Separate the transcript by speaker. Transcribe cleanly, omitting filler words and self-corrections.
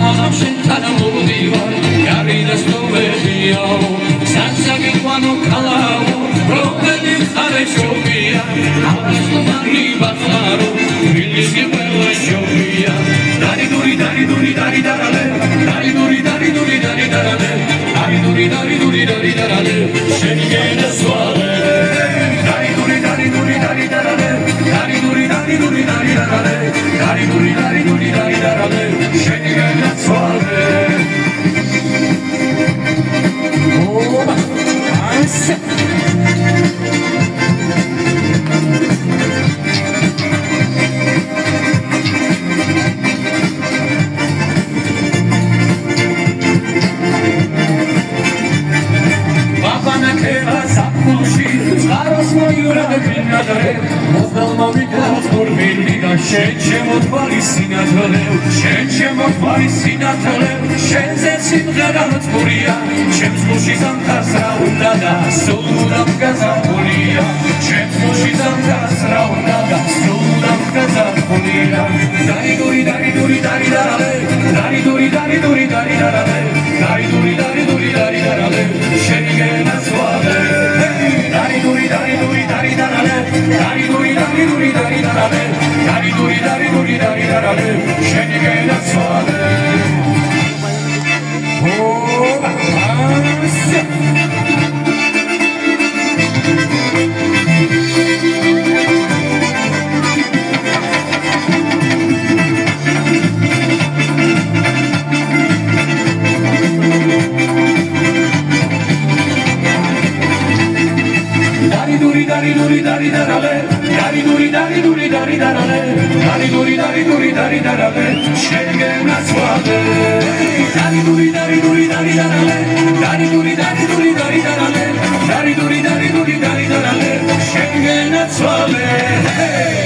Speaker 1: Ağamşın tanımı divar Yarıyla stovebiyo Satsagi kwano kalao Problemi khare shobiya Ağaçlı mani baklaro Bilişki bela shobiya Dari duri dari duri dari darale Dari duri dari duri dari darale Dari duri dari duri dari darale Seni gene suale Dari duri dari duri dari darale Dari duri dari duri dari darale Dari duri dari duri dari darale Seni gene suale Oba Anse Შემოთვალის სინათლე შენზე სიმღერაც გურია ჩემს გულში ზამთარს რა უნდა და სულ უნდა გაზაფხულია ჩემს გულში ზამთარს რა უნდა და სულ უნდა გაზაფხულია დარი დური დარი დური დარი დარალე დარი დური დარი დური დარი დარალე დარი დური დარი დური დარი დარალე შენი გენაცვალე დარი დური დარი დური დარი დარალე დარი დური დარი დური დარი დარალე დარი დური დარი დური დარი დარალე შენი გენაცვალე Dari duri dari duri dari darale Dari duri dari duri dari darale Dari duri dari duri dari darale Şeni gennacვალe Dari duri dari duri dari darale Dari duri dari duri dari darale Dari duri dari duri dari darale Şeni gennacვალe